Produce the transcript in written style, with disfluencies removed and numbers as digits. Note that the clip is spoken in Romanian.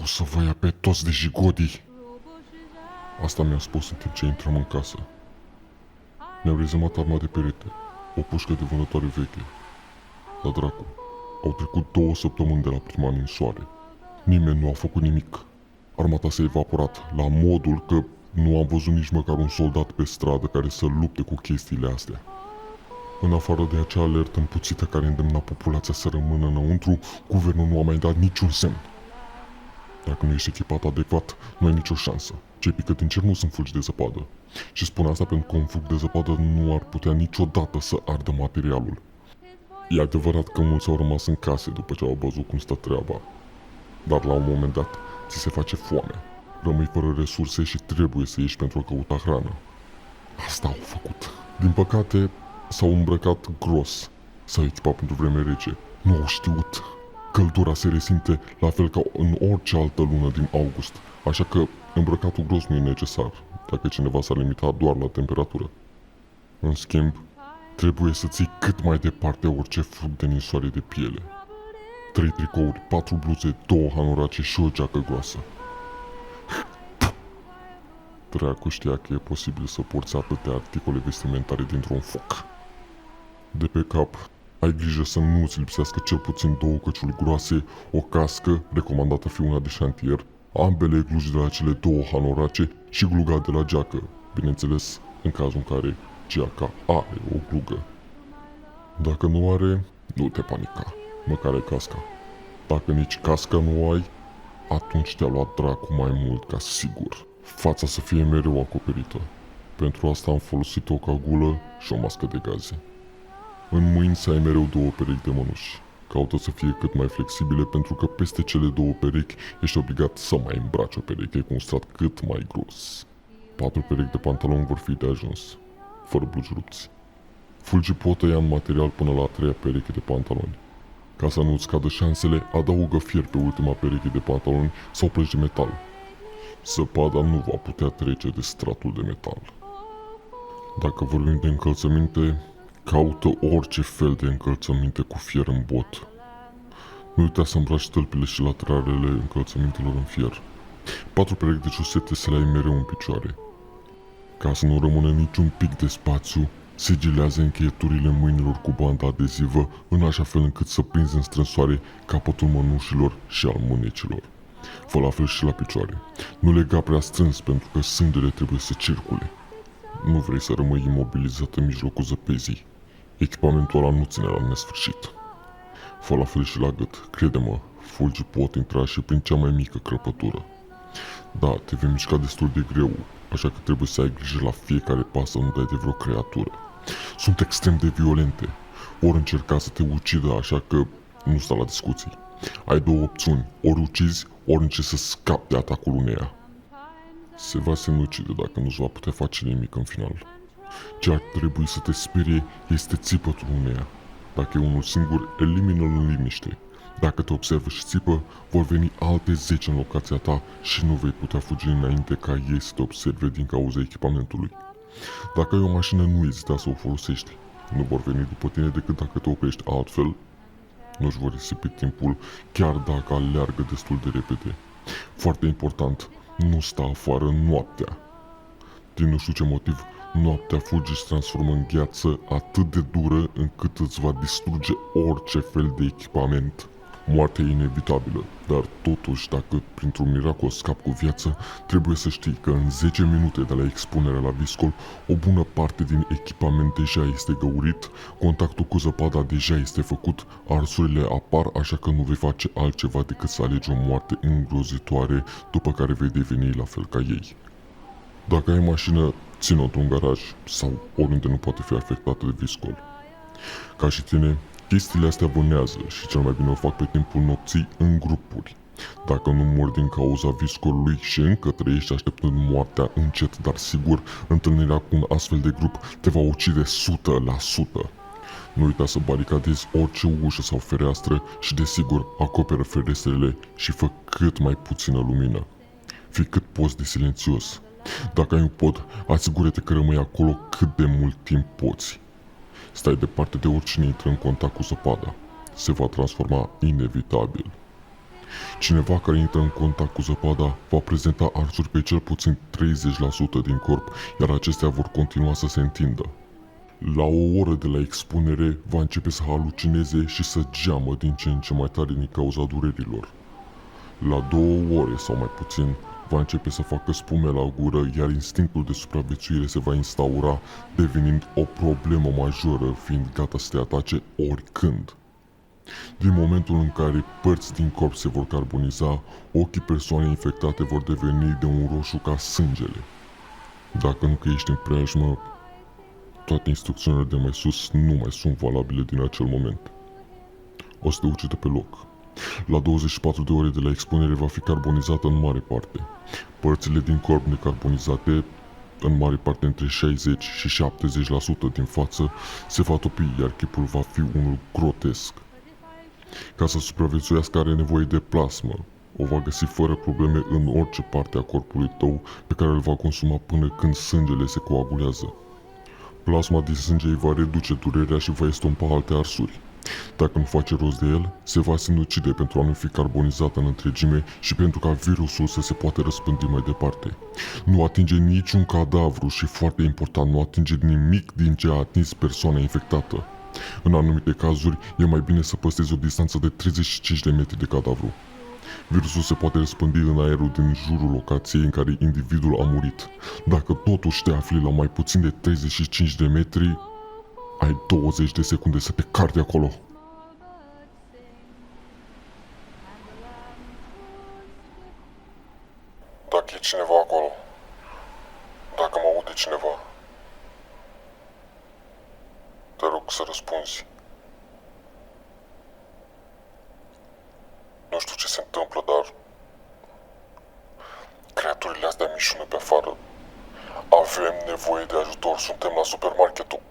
O să vă ia pe toți de jigodii. Asta mi-a spus în timp ce intram în casă. Ne-au rezemat arma de perete, o pușcă de vânătoare veche. La dracu, au trecut 2 săptămâni de la prima ninsoare. Nimeni nu a făcut nimic. Armata s-a evaporat, la modul că nu am văzut nici măcar un soldat pe stradă care să lupte cu chestiile astea. În afară de acea alertă împuțită care îndemna populația să rămână înăuntru, guvernul nu a mai dat niciun semn. Dacă nu ești echipat adecvat, nu ai nicio șansă. Cei pică din cer nu sunt fulgi de zăpadă. Și spun asta pentru că un fug de zăpadă nu ar putea niciodată să ardă materialul. E adevărat că mulți au rămas în case după ce au văzut cum stă treaba. Dar la un moment dat, ți se face foame. Rămâi fără resurse și trebuie să ieși pentru a căuta hrană. Asta au făcut. Din păcate, s-au îmbrăcat gros. S-au echipat pentru vreme rece. Nu au știut. Căldura se resimte la fel ca în orice altă lună din august. Așa că îmbrăcatul gros nu e necesar, dacă cineva s-ar limita doar la temperatură. În schimb, trebuie să ții cât mai departe orice fruct de ninsoare de piele. 3 tricouri, 4 bluze, 2 hanorace și o geacă groasă. Dracu știa că e posibil să porți atâtea articole vestimentare dintr-un foc. De pe cap, ai grijă să nu îți lipsească cel puțin 2 căciuli groase, o cască, recomandată fi una de șantier, ambele glugi de la cele 2 hanorace și gluga de la geacă, bineînțeles în cazul în care geaca are o glugă. Dacă nu are, nu te panica, măcar ai casca. Dacă nici casca nu ai, atunci te-a luat dracu mai mult ca sigur. Fața să fie mereu acoperită. Pentru asta am folosit o cagulă și o mască de gaze. În mâini să ai mereu 2 perechi de mănuși. Caută să fie cât mai flexibile pentru că peste cele 2 perechi ești obligat să mai îmbraci o pereche cu un strat cât mai gros. 4 perechi de pantaloni vor fi de ajuns, fără blugi rupți. Fulgi pot tăia în material până la a 3-a pereche de pantaloni. Ca să nu-ți cadă șansele, adaugă fier pe ultima pereche de pantaloni sau plăci de metal. Zăpada nu va putea trece de stratul de metal. Dacă vorbim de încălțăminte, caută orice fel de încălțăminte cu fier în bot. Nu uita să îmbraci tălpile și lateralele încălțămintelor în fier. 4 perechi de ciosete să le ai mereu în picioare. Ca să nu rămână niciun pic de spațiu, sigilează încheieturile mâinilor cu bandă adezivă în așa fel încât să prinzi în strânsoare capătul mănușilor și al mânecilor. Fă la fel și la picioare. Nu lega prea strâns pentru că sângele trebuie să circule. Nu vrei să rămâi imobilizat în mijlocul zăpezii. Echipamentul ăla nu ține la nesfârșit. Fă la fel și la gât. Crede-mă, fulgii pot intra și prin cea mai mică crăpătură. Da, te vei mișca destul de greu, așa că trebuie să ai grijă la fiecare pas să nu dai de vreo creatură. Sunt extrem de violente. Ori încerca să te ucidă, așa că nu sta la discuții. Ai 2 opțiuni, ori ucizi, ori încerci să scapi de atacul uneia. Se va sinucide dacă nu-și va putea face nimic în final. Ce ar trebui să te sperie este țipătul uneia. Dacă e unul singur, elimină-l în liniște. Dacă te observă și țipă, vor veni alte 10 în locația ta și nu vei putea fugi înainte ca ei să te observe din cauza echipamentului. Dacă ai o mașină, nu ezita să o folosești. Nu vor veni după tine decât dacă te oprești, altfel nu-și vor risipi timpul chiar dacă aleargă destul de repede. Foarte important, nu sta afară noaptea. Din nu știu ce motiv, noaptea fulgii se transformă în gheață atât de dură încât îți va distruge orice fel de echipament. Moartea e inevitabilă, dar totuși, dacă printr-un miracol scap cu viață, trebuie să știi că în 10 minute de la expunerea la viscol, o bună parte din echipament deja este găurit, contactul cu zăpada deja este făcut, arsurile apar, așa că nu vei face altceva decât să alegi o moarte îngrozitoare, după care vei deveni la fel ca ei. Dacă ai mașină, ține-o într-un garaj sau oriunde nu poate fi afectată de viscol. Ca și tine, chestiile astea vânează și cel mai bine o fac pe timpul nopții în grupuri. Dacă nu mori din cauza viscolului și încă trăiești așteptând moartea încet, dar sigur, întâlnirea cu un astfel de grup te va ucide 100%. Nu uita să baricadezi orice ușă sau fereastră și desigur acoperă ferestrele și fă cât mai puțină lumină. Fii cât poți de silențios. Dacă ai un pod, asigură-te că rămâi acolo cât de mult timp poți. Stai departe de oricine intră în contact cu zăpada. Se va transforma inevitabil. Cineva care intră în contact cu zăpada va prezenta arsuri pe cel puțin 30% din corp, iar acestea vor continua să se întindă. La o oră de la expunere va începe să halucineze și să geamă din ce în ce mai tare din cauza durerilor. La 2 ore sau mai puțin va începe să facă spume la gură, iar instinctul de supraviețuire se va instaura, devenind o problemă majoră, fiind gata să te atace oricând. Din momentul în care părți din corp se vor carboniza, ochii persoanei infectate vor deveni de un roșu ca sângele. Dacă nu că ești în preajmă, toate instrucțiunile de mai sus nu mai sunt valabile din acel moment. O să te ucide pe loc. La 24 de ore de la expunere va fi carbonizată în mare parte. Părțile din corp necarbonizate, în mare parte între 60 și 70% din față, se va topi, iar chipul va fi unul grotesc. Ca să supraviețuiască are nevoie de plasmă. O va găsi fără probleme în orice parte a corpului tău pe care îl va consuma până când sângele se coagulează. Plasma din sânge îi va reduce durerea și va estompa alte arsuri. Dacă nu face rost de el, se va sinucide pentru a nu fi carbonizată în întregime și pentru ca virusul să se poată răspândi mai departe. Nu atinge niciun cadavru și, foarte important, nu atinge nimic din ce a atins persoana infectată. În anumite cazuri, e mai bine să păstrezi o distanță de 35 de metri de cadavru. Virusul se poate răspândi în aerul din jurul locației în care individul a murit. Dacă totuși te afli la mai puțin de 35 de metri, ai 20 de secunde să te cari de acolo. Dacă e cineva acolo, dacă mă aude cineva, te rog să răspunzi. Nu știu ce se întâmplă, dar creaturile astea mișună pe afară. Avem nevoie de ajutor, suntem la supermarketul.